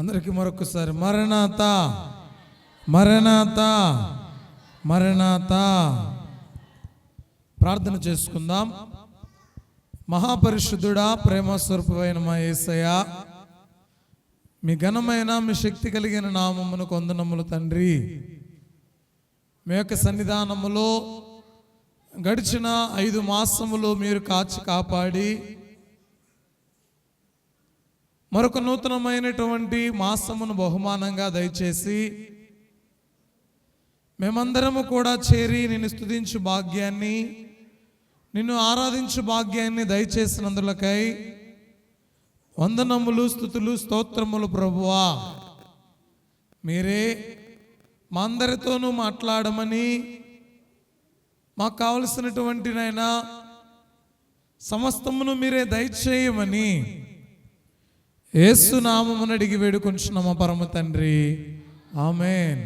అందరికీ మరొకసారి మరణాతా మరణాతా మరణాతా ప్రార్థన చేసుకుందాం. మహాపరిశుద్ధుడా, ప్రేమ స్వరూపమైన మా యేసయ్య, మీ ఘనమైన మీ శక్తి కలిగిన నామమునకు వందనములు తండ్రి. మీ యొక్క సన్నిధానములో గడిచిన 5 మాసములు మీరు కాచి కాపాడి మరొక నూతనమైనటువంటి మాసమును బహుమానంగా దయచేసి మేమందరము కూడా చేరి నిన్ను స్తుతించు భాగ్యాన్ని, నిన్ను ఆరాధించు భాగ్యాన్ని దయచేసినందులకై వందనములు, స్తుతులు, స్తోత్రములు ప్రభువా. మీరే మా అందరితోనూ మాట్లాడమని, మాకు కావలసినటువంటి నైనా సమస్తమును మీరే దయచేయమని యేసు నామమున అడిగి వేడుకొంచున్నాము పరమ తండ్రి, ఆమేన్.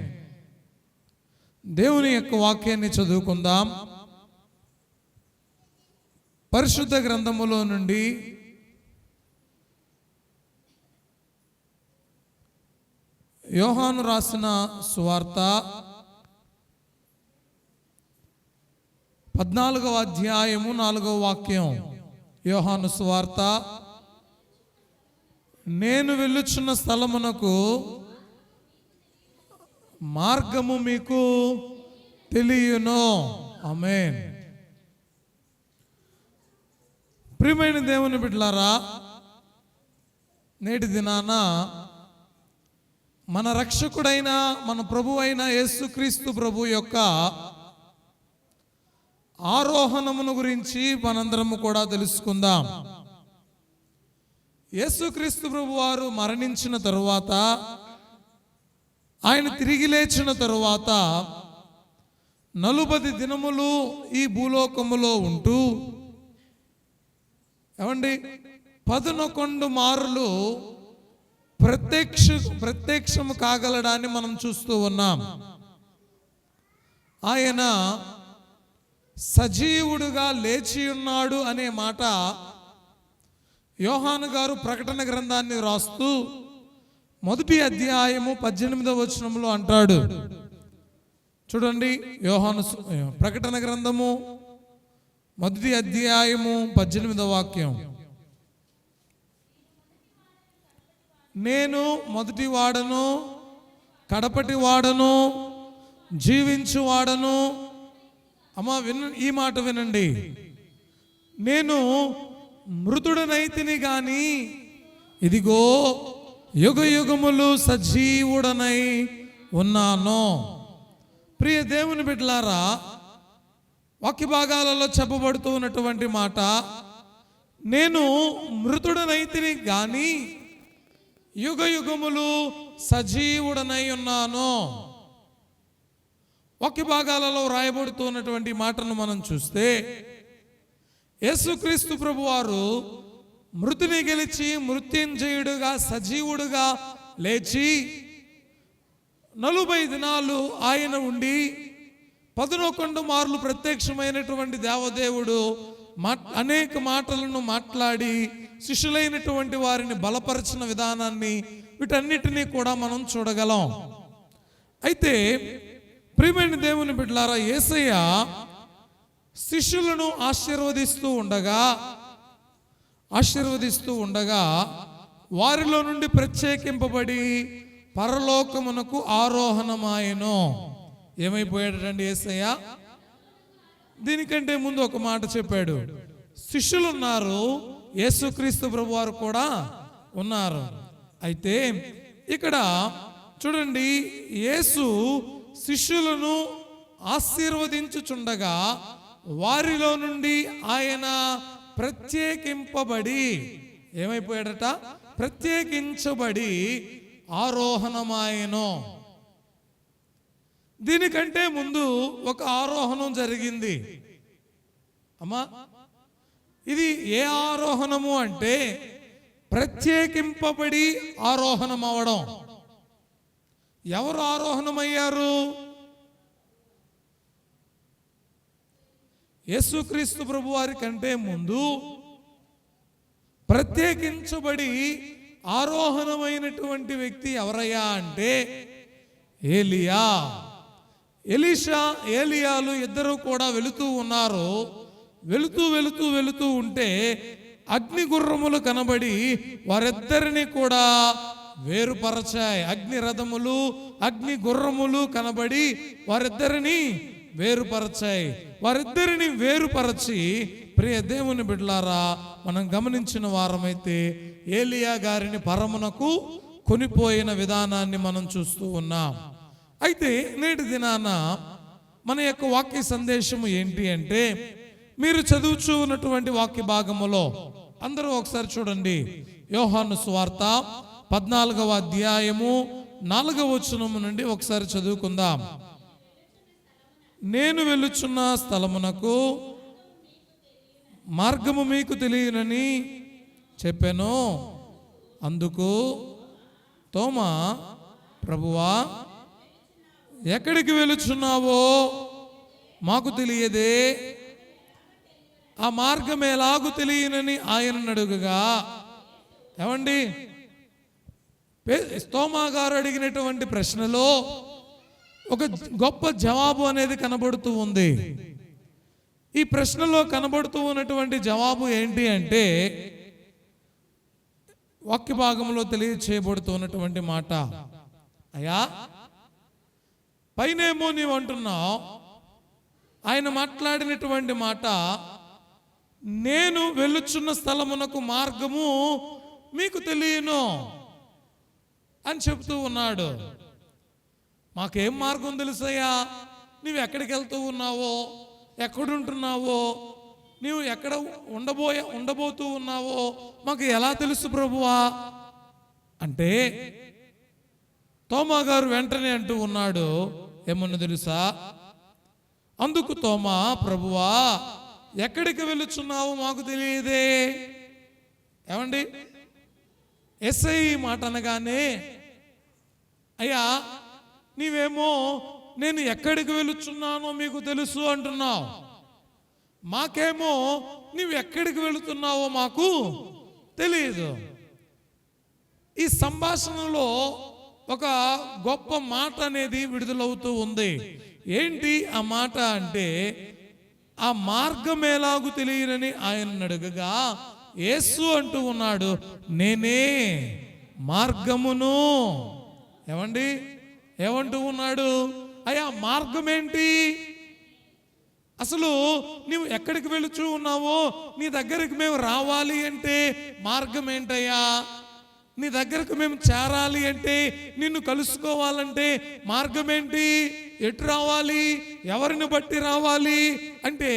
దేవుని యొక్క వాక్యాన్ని చదువుకుందాం. పరిశుద్ధ గ్రంథములో నుండి యోహాను రాసిన సువార్త 14వ అధ్యాయము 4వ వాక్యం. యోహాను సువార్త, నేను వెళ్ళుచున్న స్థలమునకు మార్గము మీకు తెలియను. ఆమేన్. ప్రియమైన దేవుని బిడ్డలారా, నేటి దినాన మన రక్షకుడైన మన ప్రభు అయిన యేసుక్రీస్తు ప్రభు యొక్క ఆరోహణమును గురించి మనందరము కూడా తెలుసుకుందాం. యేసుక్రీస్తు ప్రభు వారు మరణించిన తరువాత, ఆయన తిరిగి లేచిన తరువాత 40 దినములు ఈ భూలోకములో ఉంటూ, ఏమండి, 11 మారులు ప్రత్యక్షము కాగలడాన్ని మనం చూస్తూ ఉన్నాం. ఆయన సజీవుడుగా లేచి ఉన్నాడు అనే మాట యోహాను గారు ప్రకటన గ్రంథాన్ని రాస్తూ 1వ అధ్యాయము 18వ వచనంలో అంటాడు. చూడండి, యోహాను ప్రకటన గ్రంథము 1వ అధ్యాయము 18వ వాక్యం. నేను మొదటి వాడను, కడపటి వాడను, జీవించువాడను. అమ్మా ఈ మాట వినండి. నేను మృతుడనైతిని గాని ఇదిగో యుగ యుగములు సజీవుడనై ఉన్నాను. ప్రియ దేవుని బిడ్డలారా, వాక్య భాగాలలో చెప్పబడుతూ ఉన్నటువంటి మాట, నేను మృతుడనైతిని గాని యుగ యుగములు సజీవుడనై ఉన్నాను. వాక్య భాగాలలో రాయబడుతూ ఉన్నటువంటి మాటను మనం చూస్తే, యేసుక్రీస్తు ప్రభు వారు మృతిని గెలిచి మృత్యుంజయుడుగా సజీవుడుగా లేచి 40 దినాలు ఆయన ఉండి 11 మార్లు ప్రత్యక్షమైనటువంటి దేవదేవుడు అనేక మాటలను మాట్లాడి శిష్యులైనటువంటి వారిని బలపరిచిన విధానాన్ని, వీటన్నిటినీ కూడా మనం చూడగలం. అయితే ప్రియమైన దేవుని బిడ్డలారా, యేసయ్య శిష్యులను ఆశీర్వదిస్తూ ఉండగా వారిలో నుండి ప్రత్యేకింపబడి పరలోకమునకు ఆరోహణమాయెను. ఏమైపోయాడండి యేసయ్య? దీనికంటే ముందు ఒక మాట చెప్పాడు. శిష్యులు ఉన్నారు, యేసుక్రీస్తు ప్రభు వారు కూడా ఉన్నారు. అయితే ఇక్కడ చూడండి, యేసు శిష్యులను ఆశీర్వదించుచుండగా వారిలో నుండి ఆయన ప్రత్యేకింపబడి, ఏమైపోయాడట? ప్రత్యేకించబడి ఆరోహణమాయెను. దీనికంటే ముందు ఒక ఆరోహణం జరిగింది. అమ్మా, ఇది ఏ ఆరోహణము అంటే ప్రత్యేకింపబడి ఆరోహణం అవడం. ఎవరు ఆరోహణమయ్యారు? యేసుక్రీస్తు ప్రభు వారి కంటే ముందు ప్రత్యేకించబడి ఆరోహణమైనటువంటి వ్యక్తి ఎవరయ్యా అంటే ఏలియా. ఎలీషా, ఏలియాలు ఇద్దరు కూడా వెళుతూ ఉన్నారు. వెళుతూ ఉంటే అగ్ని గుర్రములు కనబడి వారిద్దరిని కూడా వేరుపరచాయి. అగ్ని రథములు, అగ్ని గుర్రములు కనబడి వారిద్దరిని వేరుపరచాయి. వారిద్దరిని వేరుపరచి, ప్రియ దేవుని బిడ్డలారా, మనం గమనించిన వారమైతే ఏలియా గారిని పరమునకు కొనిపోయిన విధానాన్ని మనం చూస్తూ ఉన్నాం. అయితే నేటి దినాన మన యొక్క వాక్య సందేశము ఏంటి అంటే, మీరు చదువుచూ ఉన్నటువంటి వాక్య భాగములో అందరూ ఒకసారి చూడండి. యోహాను సువార్త 14వ అధ్యాయము 4వ వచనము నుండి ఒకసారి చదువుకుందాం. నేను వెళ్ళుచున్న స్థలమునకు మార్గము మీకు తెలియనని చెప్పాను. అందుకు తోమా, ప్రభువా, ఎక్కడికి వెళుచున్నావో మాకు తెలియదే, ఆ మార్గం ఎలాగూ తెలియనని ఆయన అడుగగా, ఏమండి, తోమా గారు అడిగినటువంటి ప్రశ్నలో ఒక గొప్ప జవాబు అనేది కనబడుతూ ఉంది. ఈ ప్రశ్నలో కనబడుతూ ఉన్నటువంటి జవాబు ఏంటి అంటే, వాక్య భాగంలో తెలియచేయబడుతున్నటువంటి మాట, అయ్యా, పైనేమో నీవు అంటున్నావు, ఆయన మాట్లాడినటువంటి మాట, నేను వెళ్ళుచున్న స్థలమునకు మార్గము మీకు తెలియను అని చెప్తూ ఉన్నాడు. మాకేం మార్గం తెలుసయ్యా? నువ్వు ఎక్కడికి వెళ్తూ ఉన్నావో, ఎక్కడుంటున్నావో, నీవు ఎక్కడ ఉండబోతూ ఉన్నావో మాకు ఎలా తెలుసు ప్రభువా అంటే, తోమా గారు వెంటనే అంటూ ఉన్నాడు, ఏమన్నా తెలుసా? అందుకు తోమా, ప్రభువా, ఎక్కడికి వెళుచున్నావు మాకు తెలియదే. ఏమండి, ఎస్ఐ మాట అనగానే, అయ్యా, నీవేమో నేను ఎక్కడికి వెళుచున్నానో మీకు తెలుసు అంటున్నావు, మాకేమో నీవు ఎక్కడికి వెళుతున్నావో మాకు తెలియదు. ఈ సంభాషణలో ఒక గొప్ప మాట అనేది విడుదలవుతూ ఉంది. ఏంటి ఆ మాట అంటే, ఆ మార్గం ఎలాగూ తెలియనని ఆయన అడగగా యేసు అంటూ ఉన్నాడు, నేనే మార్గమును. ఏమండి, ఏమంటూ ఉన్నాడు? అయ్యా, మార్గం ఏంటి? అసలు నీవు ఎక్కడికి వెళుచూ ఉన్నావో నీ దగ్గరికి మేము రావాలి అంటే మార్గం ఏంటయ్యా? నీ దగ్గరకు మేము చేరాలి అంటే, నిన్ను కలుసుకోవాలంటే మార్గం ఏంటి? ఎటు రావాలి? ఎవరిని బట్టి రావాలి అంటే,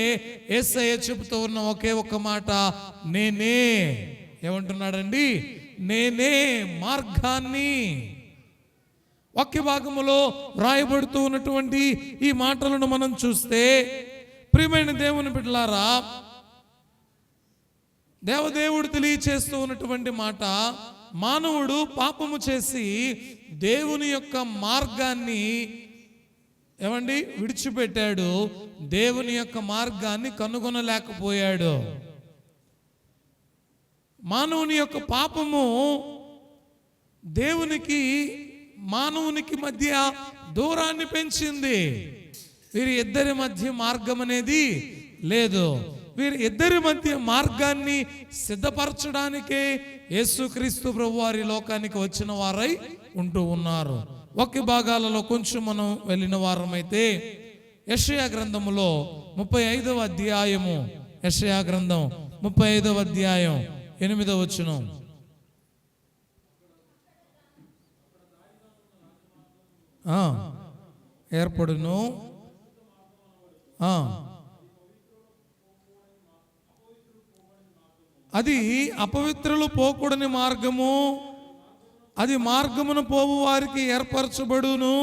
యేసయ్య చెబుతూ ఉన్న ఒకే ఒక్క మాట, నేనే. ఏమంటున్నాడండి? నేనే మార్గాన్ని. వాక్య భాగములో రాయబడుతూ ఉన్నటువంటి ఈ మాటలను మనం చూస్తే, ప్రియమైన దేవుని బిడ్డలారా, దేవదేవుడు తెలియచేస్తూ ఉన్నటువంటి మాట, మానవుడు పాపము చేసి దేవుని యొక్క మార్గాన్ని ఏమండి విడిచిపెట్టాడు, దేవుని యొక్క మార్గాన్ని కనుగొనలేకపోయాడు. మానవుని యొక్క పాపము దేవునికి మానవునికి మధ్య దూరాన్ని పెంచింది. వీరి ఇద్దరి మధ్య మార్గం అనేది లేదు. వీరి ఇద్దరి మధ్య మార్గాన్ని సిద్ధపరచడానికే యేసుక్రీస్తు ప్రభువారి లోకానికి వచ్చిన వారై ఉంటూ ఉన్నారు. వాక్య భాగాలలో కొంచెం మనం వెళ్ళిన వారమైతే, యెషయా గ్రంథములో 35వ అధ్యాయము, యెషయా గ్రంథం 35వ అధ్యాయం 8వ వచనం, ఏర్పడును, అది అపవిత్రులు పోకూడని మార్గము, అది మార్గమున పోవు వారికి ఏర్పరచబడును.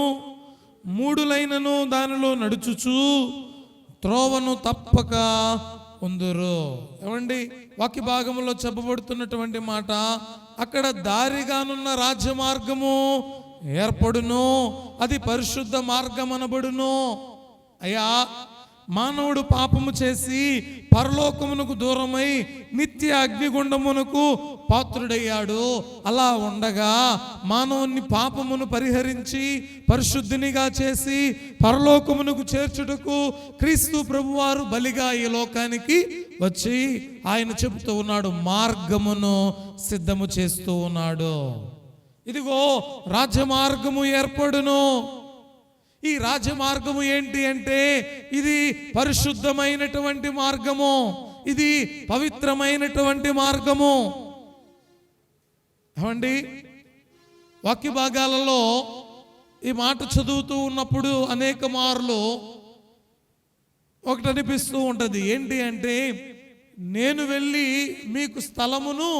మూడులైనను దానిలో నడుచుచు త్రోవను తప్పక ఉందురు. ఏమండి, వాక్య భాగంలో చెప్పబడుతున్నటువంటి మాట, అక్కడ దారిగానున్న రాజ్య మార్గము ఏర్పడును, అది పరిశుద్ధ మార్గం అనబడును. అయ్యా, మానవుడు పాపము చేసి పరలోకమునకు దూరమై నిత్య అగ్నిగుండమునకు పాత్రుడయ్యాడు. అలా ఉండగా మానవుని పాపమును పరిహరించి పరిశుద్ధినిగా చేసి పరలోకమునకు చేర్చుటకు క్రీస్తు ప్రభువారు బలిగా ఈ లోకానికి వచ్చి ఆయన చెబుతూ ఉన్నాడు, మార్గమును సిద్ధము చేస్తూ ఉన్నాడు. ఇదిగో రాజమార్గము ఏర్పడును. ఈ రాజమార్గము ఏంటి అంటే ఇది పరిశుద్ధమైనటువంటి మార్గము, ఇది పవిత్రమైనటువంటి మార్గము. ఏమండి, వాక్య భాగాలలో ఈ మాట చదువుతూ ఉన్నప్పుడు అనేక మార్లు ఒకటి అనిపిస్తూ ఉంటుంది. ఏంటి అంటే, నేను వెళ్ళి మీకు స్థలమును,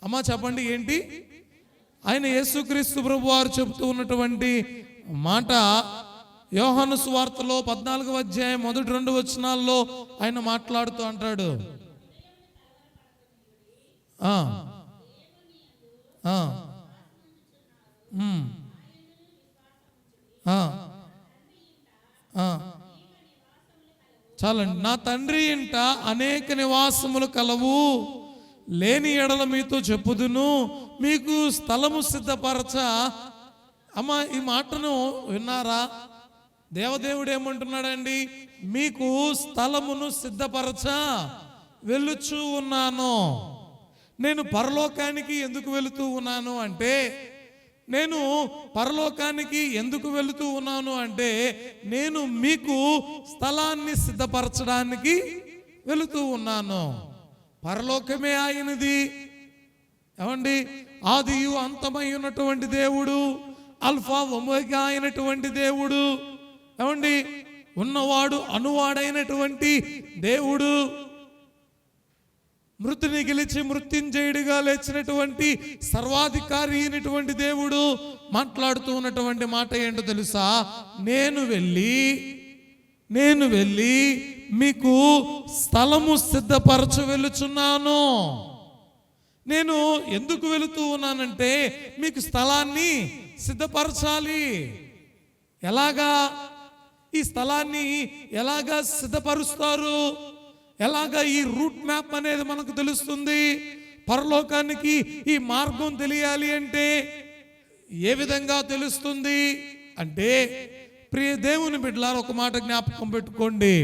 అమ్మా చెప్పండి ఏంటి? ఆయన యేసుక్రీస్తు ప్రభు వారు చెబుతూ ఉన్నటువంటి మాట యోహాను సువార్తలో 14వ అధ్యాయం మొదటి 2 వచనాల్లో ఆయన మాట్లాడుతూ అంటాడు, చాలండి. నా తండ్రి ఇంట అనేక నివాసములు కలవు, లేని ఎడల మీతో చెప్పుదును, మీకు స్థలము సిద్ధపరచ. అమ్మ, ఈ మాటను విన్నారా? దేవదేవుడు ఏమంటున్నాడండి? మీకు స్థలమును సిద్ధపరచ వెళ్ళుచూ ఉన్నాను. నేను పరలోకానికి ఎందుకు వెళుతూ ఉన్నాను అంటే, నేను పరలోకానికి ఎందుకు వెళుతూ ఉన్నాను అంటే, నేను మీకు స్థలాన్ని సిద్ధపరచడానికి వెళుతూ ఉన్నాను. పరలోకమే ఆయనది. ఏమండి, ఆదియు అంతమై ఉన్నటువంటి దేవుడు, అల్ఫా ఒమేగా అయినటువంటి దేవుడు, ఏమండి, ఉన్నవాడు అనువాడైనటువంటి దేవుడు, మృతిని గెలిచి మృత్యుంజయుడిగా లేచినటువంటి సర్వాధికారి అయినటువంటి దేవుడు మాట్లాడుతూ ఉన్నటువంటి మాట ఏంటో తెలుసా? నేను వెళ్ళి మీకు స్థలము సిద్ధపరచ వెళ్ళుచున్నాను. నేను ఎందుకు వెళుతూ ఉన్నానంటే, మీకు స్థలాన్ని సిద్ధపరచాలి. ఎలాగా? ఈ స్థలాన్ని ఎలాగా సిద్ధపరుస్తారు? ఎలాగా ఈ రూట్ మ్యాప్ అనేది మనకు తెలుస్తుంది? పరలోకానికి ఈ మార్గం తెలియాలి అంటే ఏ విధంగా తెలుస్తుంది అంటే, ప్రియ దేవుని బిడ్డలారా, ఒక మాట జ్ఞాపకం పెట్టుకోండి.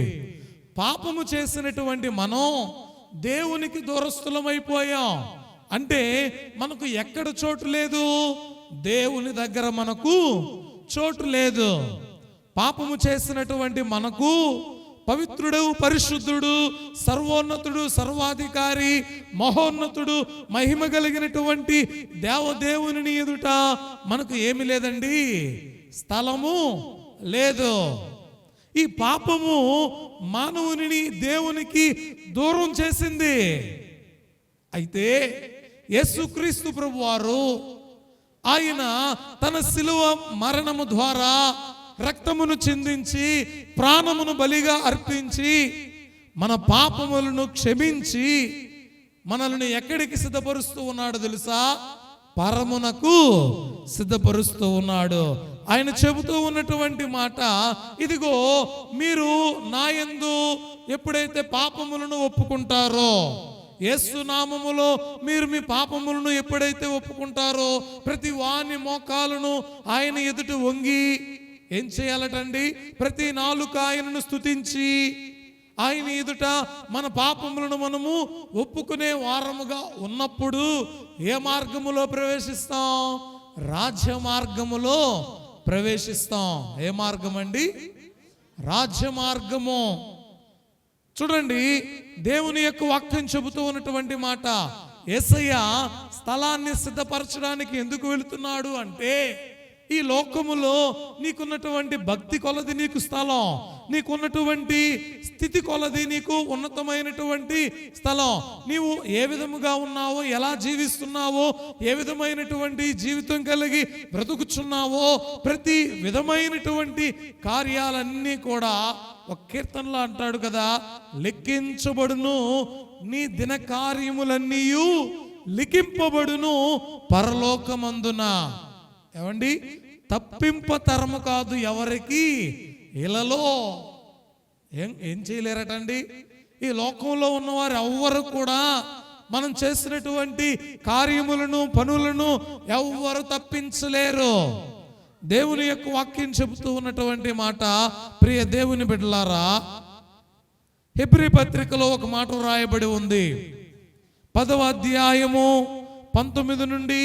పాపము చేసినటువంటి మనం దేవునికి దూరస్థులమైపోయాం అంటే మనకు ఎక్కడ చోటు లేదు, దేవుని దగ్గర మనకు చోటు లేదు. పాపము చేసినటువంటి మనకు పవిత్రుడు, పరిశుద్ధుడు, సర్వోన్నతుడు, సర్వాధికారి, మహోన్నతుడు, మహిమ కలిగినటువంటి దేవదేవుని ఎదుట మనకు ఏమి లేదండి, స్థలము లేదు. ఈ పాపము మానవుని దేవునికి దూరం చేసింది. అయితే యేసుక్రీస్తు ప్రభువారు ఆయన తన శిలువ మరణము ద్వారా రక్తమును చిందించి ప్రాణమును బలిగా అర్పించి మన పాపములను క్షమించి మనల్ని ఎక్కడికి సిద్ధపరుస్తూ ఉన్నాడు తెలుసా? పరమునకు సిద్ధపరుస్తూ ఉన్నాడు. ఆయన చెబుతూ ఉన్నటువంటి మాట, ఇదిగో మీరు నా యందు ఎప్పుడైతే పాపములను ఒప్పుకుంటారో, యేసు నామములో మీరు మీ పాపములను ఎప్పుడైతే ఒప్పుకుంటారో, ప్రతి వాని మోకాలను ఆయన ఎదుట వంగి ఏం చేయాలటండి? ప్రతి నాలుక ఆయనను స్తుతించి ఆయన ఎదుట మన పాపములను మనము ఒప్పుకునే వారముగా ఉన్నప్పుడు ఏ మార్గములో ప్రవేశిస్తాం? రాజ్య మార్గములో ప్రవేశిస్తాం. ఏ మార్గం అండి? రాజ్య మార్గము. చూడండి, దేవుని యొక్క వాక్యం చెబుతూ ఉన్నటువంటి మాట, యేసయ్య స్థలాన్ని సిద్ధపరచడానికి ఎందుకు వెళుతున్నాడు అంటే, ఈ లోకములో నీకున్నటువంటి భక్తి కొలది నీకు స్థలం, నీకున్నటువంటి స్థితి కొలది నీకు ఉన్నతమైనటువంటి స్థలం, నీవు ఏ విధముగా ఉన్నావో, ఎలా జీవిస్తున్నావో, ఏ విధమైనటువంటి జీవితం కలిగి బ్రతుకుచున్నావో, ప్రతి విధమైనటువంటి కార్యాలన్నీ కూడా ఒక కీర్తనలో అంటాడు కదా, లెక్కించబడును నీ దిన కార్యములన్నీ లిఖింపబడును పరలోకమందున. ఏమండి, తప్పింప తరము కాదు ఎవరికి ఇలలో. ఏం చేయలేరటండి. ఈ లోకంలో ఉన్నవారు ఎవ్వరు కూడా మనం చేసినటువంటి కార్యములను పనులను ఎవ్వరు తప్పించలేరు. దేవుని యొక్క వాక్యం చెబుతూ ఉన్నటువంటి మాట, ప్రియ దేవుని బిడ్డలారా, హెబ్రీ పత్రికలో ఒక మాట రాయబడి ఉంది. 10వ అధ్యాయము 19 నుండి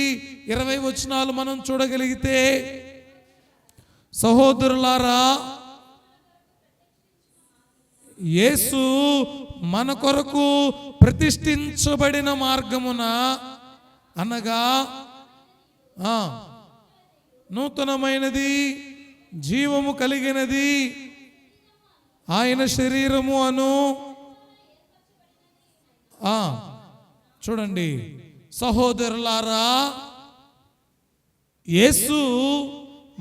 20 వచనాలు మనం చూడగలిగితే, సహోదరులారా, యేసు మన కొరకు ప్రతిష్ఠించబడిన మార్గమున, అనగా నూతనమైనది, జీవము కలిగినది ఆయన శరీరము అను. చూడండి సహోదరులారా, యేసు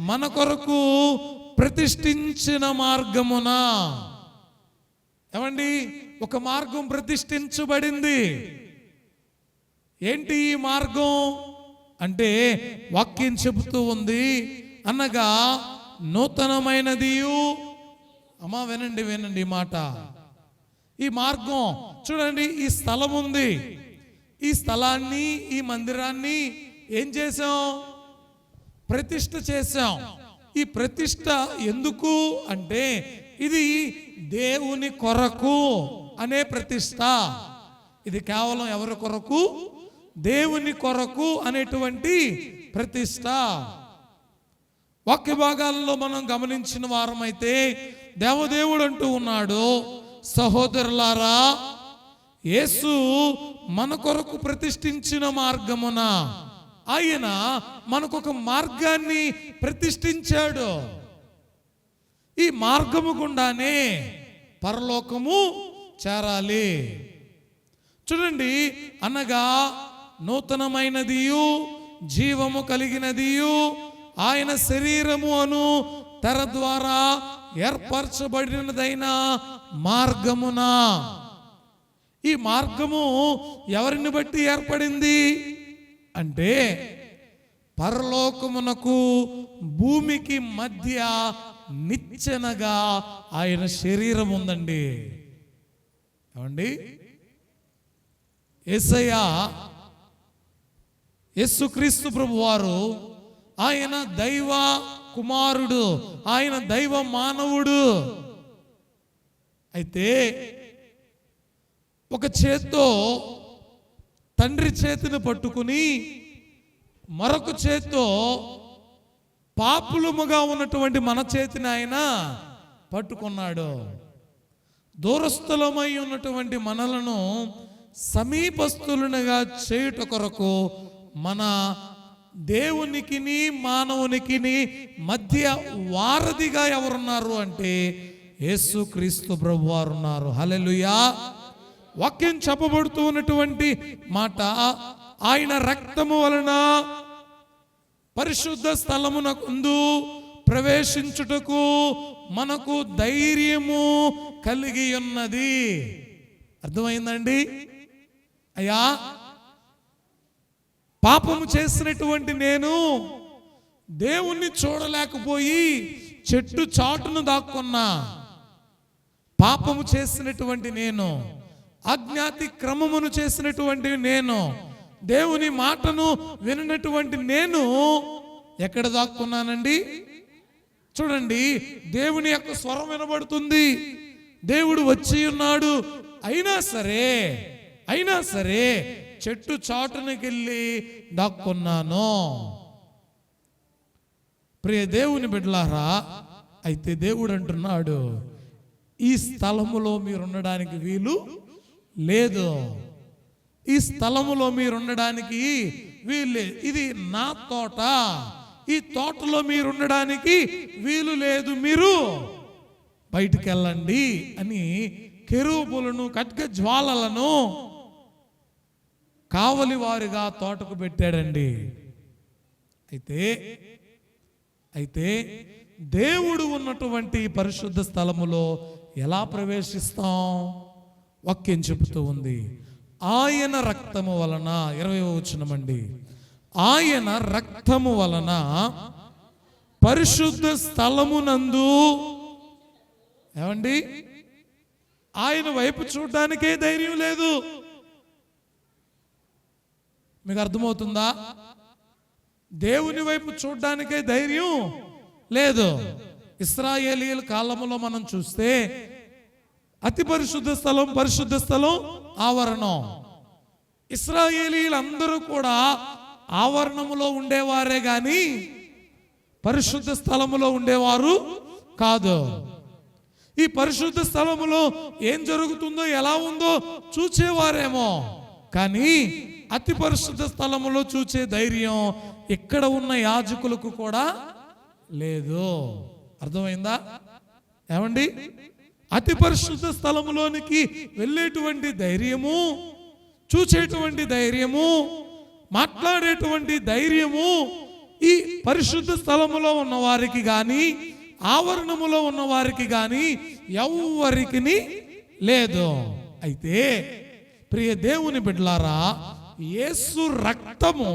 మన కొరకు ప్రతిష్ఠించిన మార్గమున, ఏమండి, ఒక మార్గం ప్రతిష్ఠించబడింది. ఏంటి ఈ మార్గం అంటే, వాక్యం చెబుతూ ఉంది, అనగా నూతనమైనది. అమ్మా వినండి వినండి ఈ మాట. ఈ మార్గం చూడండి, ఈ స్థలం ఉంది. ఈ స్థలాన్ని, ఈ మందిరాన్ని ఏం చేసాం? ప్రతిష్ఠ చేశాం. ఈ ప్రతిష్ఠ ఎందుకు అంటే, ఇది దేవుని కొరకు అనే ప్రతిష్ఠ. ఇది కేవలం ఎవరి కొరకు? దేవుని కొరకు అనేటువంటి ప్రతిష్ఠ. వాక్య భాగాల్లో మనం గమనించిన వారమైతే దేవదేవుడు అంటూ ఉన్నాడు, సహోదరులారా, యేసు మన కొరకు ప్రతిష్ఠించిన మార్గమున, ఆయన మనకొక మార్గాన్ని ప్రతిష్ఠించాడు. ఈ మార్గము గుండానే పరలోకము చేరాలి. చూడండి, అనగా నూతనమైనదియు, జీవము కలిగినదియు ఆయన శరీరము అను తెర ద్వారా ఏర్పరచబడినదైన మార్గమున. ఈ మార్గము ఎవరిని బట్టి ఏర్పడింది అంటే, పరలోకమునకు భూమికి మధ్య నిచ్చెనగా ఆయన శరీరం ఉందండి. ఏమండి, యేసయ్య, యేసుక్రీస్తు ప్రభువారు, ఆయన దైవ కుమారుడు, ఆయన దైవ మానవుడు. అయితే ఒక చేత్తో తండ్రి చేతిని పట్టుకుని, మరొక చేత్తో పాపులముగా ఉన్నటువంటి మన చేతిని ఆయన పట్టుకున్నాడు. దూరస్థులమై ఉన్నటువంటి మనలను సమీపస్థులుగా చేయుట కొరకు మన దేవునికి మానవునికి మధ్య వారధిగా ఎవరున్నారు అంటే యేసుక్రీస్తు ప్రభువారు ఉన్నారు. హల్లెలూయా. వాక్యం చెప్పబడుతూ ఉన్నటువంటి మాట, ఆయన రక్తము వలన పరిశుద్ధ స్థలమునకు ప్రవేశించుటకు మనకు ధైర్యము కలిగి ఉన్నది. అర్థమైందండి? అయ్యా, పాపము చేసినటువంటి నేను దేవుణ్ణి చూడలేకపోయి చెట్టు చాటును దాక్కున్నా. పాపము చేసినటువంటి నేను, అజ్ఞాతి క్రమమును చేసినటువంటి నేను, దేవుని మాటను వినటువంటి నేను ఎక్కడ దాక్కున్నానండి? చూడండి, దేవుని యొక్క స్వరం వినబడుతుంది, దేవుడు వచ్చి ఉన్నాడు. అయినా సరే చెట్టు చాటునకెళ్ళి దాక్కున్నాను. ప్రియ దేవుని బిడ్డలారా, అయితే దేవుడు అంటున్నాడు, ఈ స్థలములో మీరుండడానికి వీలు లేదు. ఈ స్థలములో మీరుండడానికి వీలు. ఇది నా తోట, ఈ తోటలో మీరుండడానికి వీలు లేదు, మీరు బయటికి వెళ్ళండి అని కెరూబులను, ఖడ్గ జ్వాలలను కావలి వారిగా తోటకు పెట్టాడండి. అయితే దేవుడు ఉన్నటువంటి పరిశుద్ధ స్థలములో ఎలా ప్రవేశిస్తాం? వాక్యం చెబుతూ ఉంది, ఆయన రక్తము వలన, 20వ వచనమండి, ఆయన రక్తము వలన పరిశుద్ధ స్థలమునందు, ఏమండి, ఆయన వైపు చూడడానికే ధైర్యం లేదు. మీకు అర్థమవుతుందా? దేవుని వైపు చూడడానికే ధైర్యం లేదు. ఇశ్రాయేలీయుల కాలంలో మనం చూస్తే అతి పరిశుద్ధ స్థలం, పరిశుద్ధ స్థలం, ఆవరణం. ఇశ్రాయేలీయులందరూ కూడా ఆవరణములో ఉండేవారే గాని పరిశుద్ధ స్థలములో ఉండేవారు కాదు. ఈ పరిశుద్ధ స్థలములో ఏం జరుగుతుందో, ఎలా ఉందో చూచేవారేమో, కానీ అతి పరిశుద్ధ స్థలములో చూచే ధైర్యం ఇక్కడ ఉన్న యాజకులకు కూడా లేదు. అర్థమైందా ఏమండి? అతి పరిశుద్ధ స్థలములోనికి వెళ్ళేటువంటి ధైర్యము, చూచేటువంటి ధైర్యము, మాట్లాడేటువంటి ధైర్యము ఈ పరిశుద్ధ స్థలములో ఉన్న వారికి గాని ఆవరణములో ఉన్న వారికి గాని ఎవ్వరికి లేదు. అయితే ప్రియ దేవుని బిడ్డలారా, యేసు రక్తము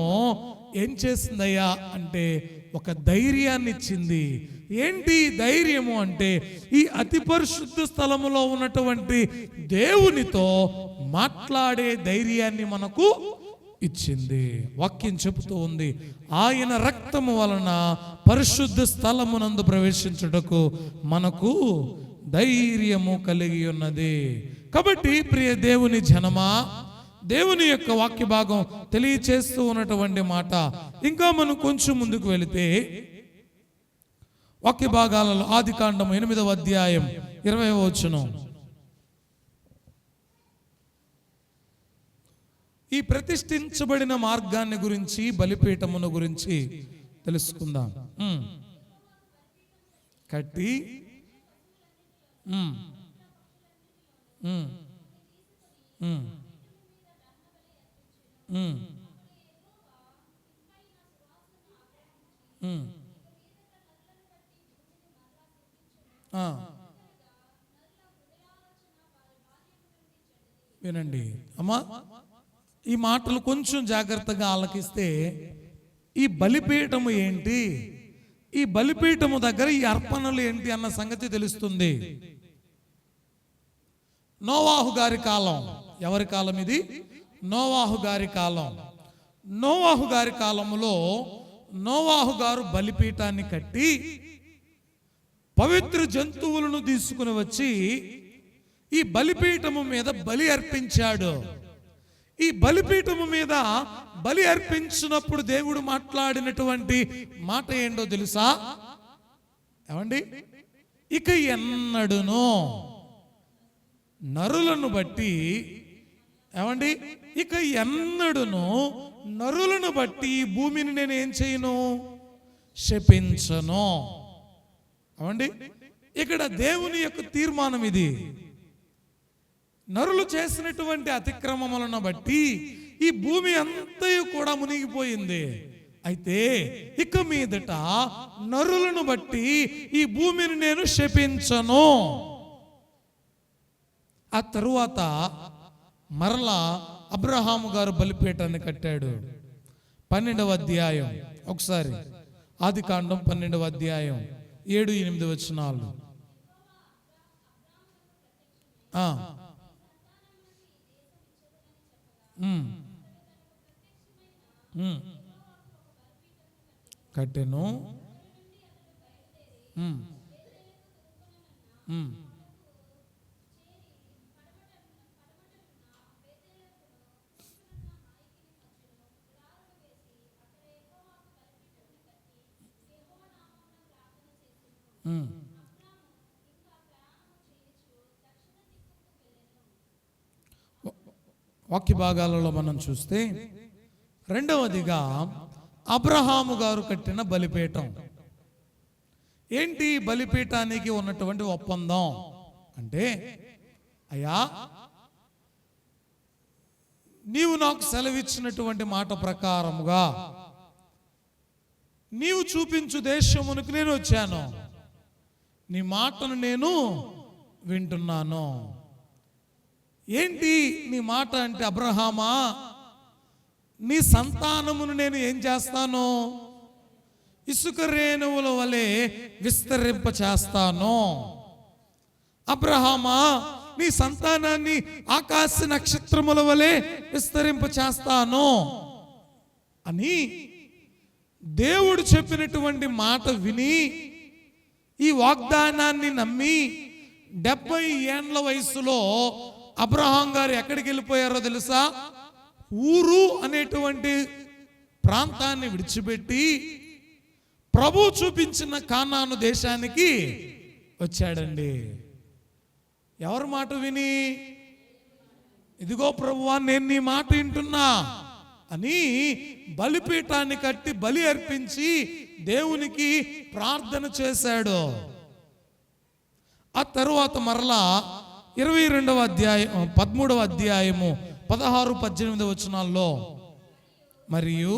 ఏం చేసిందయ్యా అంటే ఒక ధైర్యాన్ని ఇచ్చింది. ఏంటి ధైర్యము అంటే ఈ అతి పరిశుద్ధ స్థలములో ఉన్నటువంటి దేవునితో మాట్లాడే ధైర్యాన్ని మనకు ఇచ్చింది. వాక్యం చెబుతూ ఉంది, ఆయన రక్తము వలన పరిశుద్ధ స్థలమునందు ప్రవేశించుటకు మనకు ధైర్యము కలిగి ఉన్నది. కాబట్టి ప్రియ దేవుని జనమా, దేవుని యొక్క వాక్య భాగం తెలియచేస్తూ ఉన్నటువంటి మాట. ఇంకా మనం కొంచెం ముందుకు వెళితే వాక్య భాగాలలో ఆదికాండం 8వ అధ్యాయం 20వ వచనం, ఈ ప్రతిష్ఠించబడిన మార్గాన్ని గురించి, బలిపీఠమును గురించి తెలుసుకుందాం. కట్టి వినండి అమ్మా, ఈ మాటలు కొంచెం జాగ్రత్తగా ఆలకిస్తే ఈ బలిపీఠము ఏంటి, ఈ బలిపీఠము దగ్గర ఈ అర్పణలు ఏంటి అన్న సంగతి తెలుస్తుంది. నోవాహు గారి కాలం. ఎవరి కాలం ఇది? నోవాహు గారి కాలం. నోవాహు గారి కాలములో నోవాహు గారు బలిపీఠాన్ని కట్టి పవిత్ర జంతువులను తీసుకుని వచ్చి ఈ బలిపీఠము మీద బలి అర్పించాడు. ఈ బలిపీఠము మీద బలి అర్పించినప్పుడు దేవుడు మాట్లాడినటువంటి మాట ఏంటో తెలుసా ఏమండి? ఇక ఎన్నడును నరులను బట్టి, ఏమండి, ఇక ఎన్నడును నరులను బట్టి ఈ భూమిని నేను ఏం చేయను, శపించను. ఏమండి, ఇక్కడ దేవుని యొక్క తీర్మానం ఇది. నరులు చేసినటువంటి అతిక్రమములను బట్టి ఈ భూమి అంతయు కూడా మునిగిపోయింది. అయితే ఇక మీదట నరులను బట్టి ఈ భూమిని నేను శపించను. ఆ తరువాత మరలా అబ్రహాము గారు బలిపీఠాన్ని కట్టాడు. 12వ అధ్యాయం, ఒకసారి ఆదికాండం 12వ అధ్యాయం 7-8 వచనాలు. కట్టెను. వాక్య భాగాలలో మనం చూస్తే రెండవదిగా అబ్రహాము గారు కట్టిన బలిపీఠం. ఏంటి బలిపీఠానికి ఉన్నటువంటి ఒప్పందం అంటే, అయ్యా నీవు నాకు సెలవిచ్చినటువంటి మాట ప్రకారముగా నీవు చూపించు దేశమునకు నేను వచ్చాను, నీ మాటను నేను వింటున్నాను. ఏంటి నీ మాట అంటే, అబ్రహామా నీ సంతానమును నేను ఏం చేస్తాను, ఇసుక రేణువుల వలె విస్తరింప చేస్తాను. అబ్రహామా నీ సంతానాన్ని ఆకాశ నక్షత్రముల వలె విస్తరింప చేస్తాను అని దేవుడు చెప్పినటువంటి మాట విని ఈ వాగ్దానాన్ని నమ్మి 70 ఏండ్ల వయసులో అబ్రహాం గారు ఎక్కడికి వెళ్ళిపోయారో తెలుసా? ఊరు అనేటువంటి ప్రాంతాన్ని విడిచిపెట్టి ప్రభు చూపించిన కానాను దేశానికి వచ్చాడండి. ఎవరి మాట విని? ఇదిగో ప్రభువా, నేను నీ మాట వింటున్నా అని బలిపీఠాన్ని కట్టి బలి అర్పించి దేవునికి ప్రార్థన చేశాడు. ఆ తరువాత మరలా 22వ అధ్యాయం 13వ అధ్యాయము 16-18 వచనాల్లో మరియు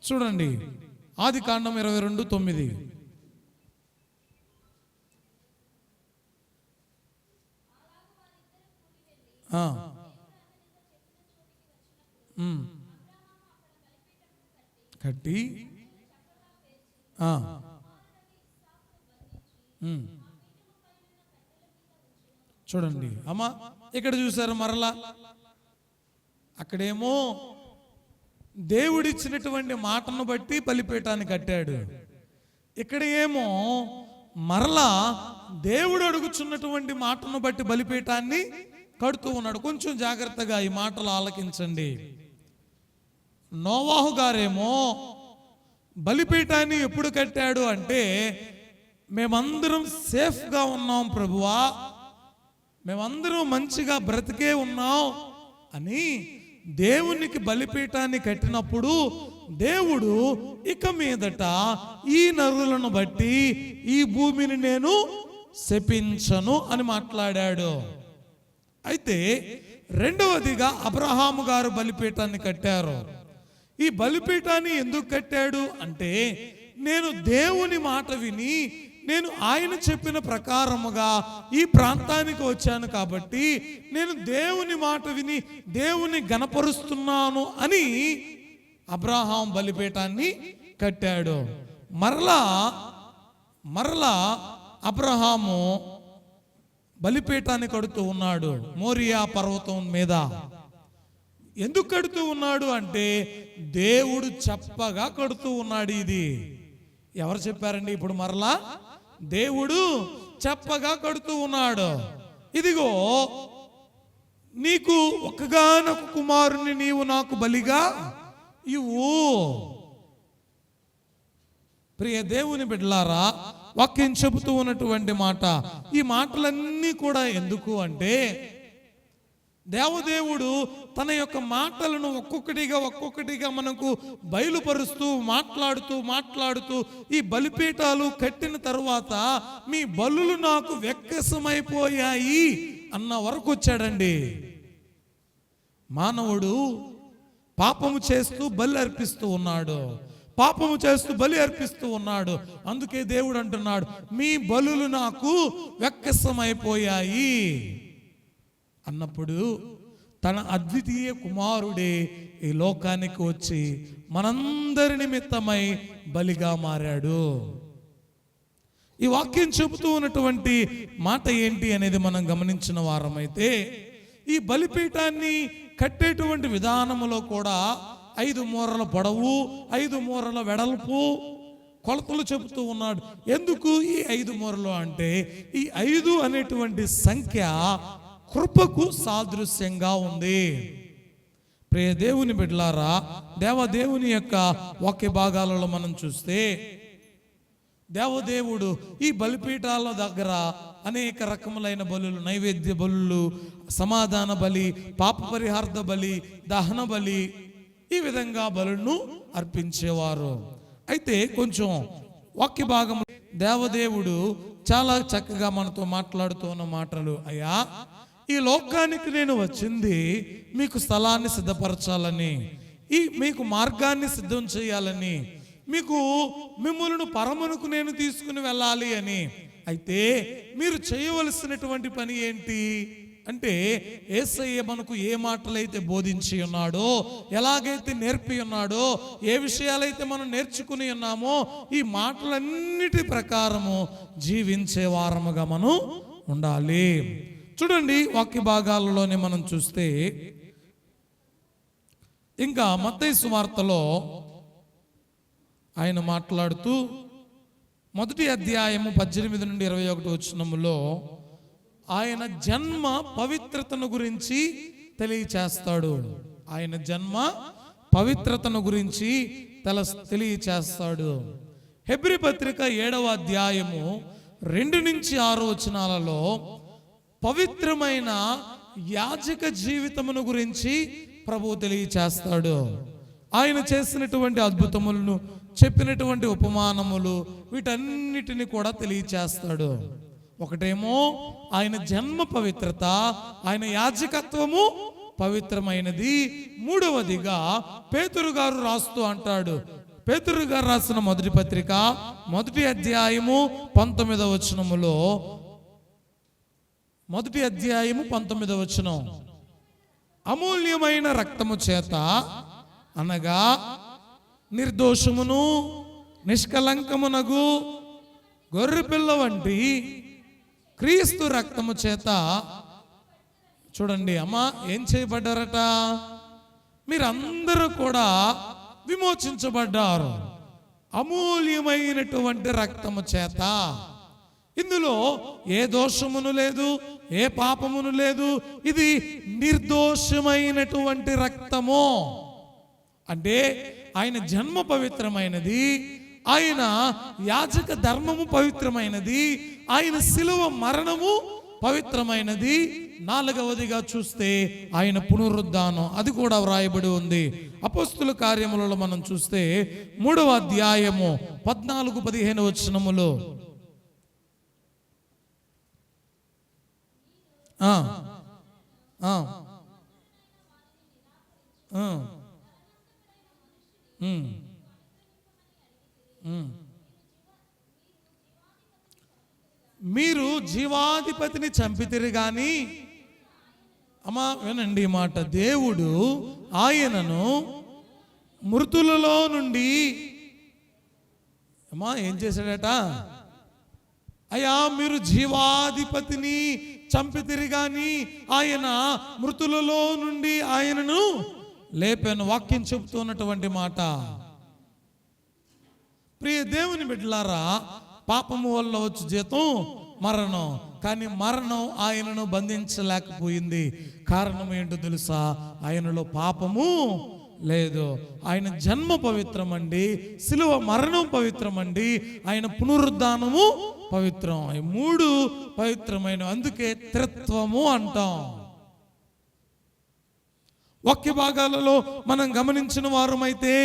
చూడండి, ఆదికాండం 22:9. కట్టి చూడండి అమ్మా, ఇక్కడ చూసారు మరలా. అక్కడేమో దేవుడిచ్చినటువంటి మాటను బట్టి బలిపీఠాన్ని కట్టాడు. ఇక్కడ ఏమో మరలా దేవుడు అడుగుచున్నటువంటి మాటను బట్టి బలిపీఠాన్ని కడుతూ ఉన్నాడు. కొంచెం జాగ్రత్తగా ఈ మాటలు ఆలకించండి. నోవాహు గారేమో బలిపీఠాన్ని ఎప్పుడు కట్టాడు అంటే, మేమందరం సేఫ్గా ఉన్నాం ప్రభువా, మేమందరం మంచిగా బ్రతికే ఉన్నాం అని దేవునికి బలిపీఠాన్ని కట్టినప్పుడు దేవుడు ఇక మీదట ఈ నరులను బట్టి ఈ భూమిని నేను శపించను అని మాట్లాడాడు. అయితే రెండవదిగా అబ్రహాము గారు బలిపీఠాన్ని కట్టారు. ఈ బలిపీఠాన్ని ఎందుకు కట్టాడు అంటే, నేను దేవుని మాట విని నేను ఆయన చెప్పిన ప్రకారముగా ఈ ప్రాంతానికి వచ్చాను కాబట్టి నేను దేవుని మాట విని దేవుని గణపరుస్తున్నాను అని అబ్రహాం బలిపీఠాన్ని కట్టాడు. మరలా అబ్రహాము బలిపీఠాన్ని కడుతూ ఉన్నాడు మోరియా పర్వతం మీద. ఎందుకు కడుతూ ఉన్నాడు అంటే, దేవుడు చెప్పగా కడుతూ ఉన్నాడు. ఇది ఎవరు చెప్పారండి? ఇప్పుడు మరలా దేవుడు చెప్పగా కడుతూ ఉన్నాడు. ఇదిగో, నీకు ఒక్కగానొక కుమారుని నీవు నాకు బలిగా ఇవ్వు. ప్రియ దేవుని బిడ్డలారా, వాక్యం చెబుతూ ఉన్నటువంటి మాట, ఈ మాటలన్నీ కూడా ఎందుకు అంటే, దేవదేవుడు తన యొక్క మాటలను ఒక్కొక్కటిగా మనకు బయలుపరుస్తూ మాట్లాడుతూ ఈ బలిపీఠాలు కట్టిన తరువాత మీ బలులు నాకు వెక్కసమైపోయాయి అన్న వరకు వచ్చాడండి. మానవుడు పాపము చేస్తూ బలి అర్పిస్తూ ఉన్నాడు. అందుకే దేవుడు అంటున్నాడు, మీ బలులు నాకు వెక్కసమైపోయాయి అన్నప్పుడు తన అద్వితీయ కుమారుడే ఈ లోకానికి వచ్చి మనందరి నిమిత్తమై బలిగా మారాడు. ఈ వాక్యం చెబుతూ ఉన్నటువంటి మాట ఏంటి అనేది మనం గమనించిన వారమైతే, ఈ బలిపీఠాన్ని కట్టేటువంటి విధానములో కూడా 5 మూరల పొడవు 5 మూరల వెడల్పు కొలతలు చెబుతూ ఉన్నాడు. ఎందుకు ఈ 5 మూరలు అంటే, ఈ 5 అనేటువంటి సంఖ్య కృపకు సాదృశ్యంగా ఉంది. ప్రియ దేవుని బిడ్డలారా, దేవదేవుని యొక్క వాక్య భాగాలలో మనం చూస్తే, దేవదేవుడు ఈ బలిపీఠాల దగ్గర అనేక రకములైన బలులు, నైవేద్య బలులు, సమాధాన బలి, పాప పరిహార్థ బలి, దహన బలి, ఈ విధంగా బలులను అర్పించేవారు. అయితే కొంచెం వాక్య భాగం దేవదేవుడు చాలా చక్కగా మనతో మాట్లాడుతూ ఉన్న మాటలు, అయ్యా, ఈ లోకానికి నేను వచ్చింది మీకు స్థలాన్ని సిద్ధపరచాలని, మీకు మార్గాన్ని సిద్ధం చేయాలని, మిమ్మల్ని పరమునకు నేను తీసుకుని వెళ్ళాలి అని. అయితే మీరు చేయవలసినటువంటి పని ఏంటి అంటే, యేసయ్య మనకు ఏ మాటలైతే బోధించి ఉన్నాడో, ఎలాగైతే నేర్పి ఉన్నాడో, ఏ విషయాలైతే మనం నేర్చుకుని ఉన్నామో, ఈ మాటలన్నిటి ప్రకారము జీవించే వారముగా మనం ఉండాలి. చూడండి, వాక్య భాగాలలోనే మనం చూస్తే, ఇంకా మత్తయి సువార్తలో ఆయన మాట్లాడుతూ 1వ అధ్యాయము 18 నుండి 21 వచనములో ఆయన జన్మ పవిత్రతను గురించి తెలియచేస్తాడు. ఆయన జన్మ పవిత్రతను గురించి తెలియచేస్తాడు. హెబ్రీ పత్రిక 7వ అధ్యాయము 2 నుంచి 6 వచనాలలో పవిత్రమైన యాజక జీవితమును గురించి ప్రభువు తెలియచేస్తాడు. ఆయన చేసినటువంటి అద్భుతములను, చెప్పినటువంటి ఉపమానములు, వీటన్నిటిని కూడా తెలియచేస్తాడు. ఒకటేమో ఆయన జన్మ పవిత్రత, ఆయన యాజకత్వము పవిత్రమైనది. మూడవదిగా పేతురు గారు రాస్తూ అంటాడు, పేతురు గారు రాసిన మొదటి పత్రిక 1వ అధ్యాయము 19వ వచనములో, 1వ అధ్యాయము 19వ వచనం, అమూల్యమైన రక్తము చేత అనగా నిర్దోషమును నిష్కలంకమునగు గొర్రెపిల్ల వంటి క్రీస్తు రక్తము చేత, చూడండి అమ్మా, ఏం చేయబడ్డారట? మీరందరూ కూడా విమోచించబడ్డారు అమూల్యమైనటువంటి రక్తము చేత. ఇందులో ఏ దోషమును లేదు, ఏ పాపమును లేదు. ఇది నిర్దోషమైనటువంటి రక్తము. అంటే ఆయన జన్మ పవిత్రమైనది, ఆయన యాజక ధర్మము పవిత్రమైనది, ఆయన శిలువ మరణము పవిత్రమైనది. 4వదిగా చూస్తే ఆయన పునరుద్ధానం, అది కూడా వ్రాయబడి ఉంది. అపోస్తుల కార్యములలో మనం చూస్తే 3వ అధ్యాయము 14-15 వచనములు, మీరు జీవాధిపతిని చంపితిరి గాని, అమ్మా వినండి ఈ మాట, దేవుడు ఆయనను మృతులలో నుండి, అమ్మా ఏం చేశాడట? అయ్యా, మీరు జీవాధిపతిని చంపితిరి గాని ఆయన మృతులలో నుండి ఆయనను లేపాను. వాక్యం చెబుతున్నటువంటి మాట. ప్రియ దేవుని బిడ్డలారా, పాపము వల్ల వచ్చి జీతం మరణం. కానీ మరణం ఆయనను బంధించలేకపోయింది. కారణం ఏంటో తెలుసా? ఆయనలో పాపము లేదు. ఆయన జన్మ పవిత్రమండి, శిలువ మరణం పవిత్రమండి, ఆయన పునరుద్ధానము పవిత్రం. ఈ 3 పవిత్రమైన, అందుకే త్రిత్వము అంటాం. వాక్య భాగాలలో మనం గమనించిన వారమైతే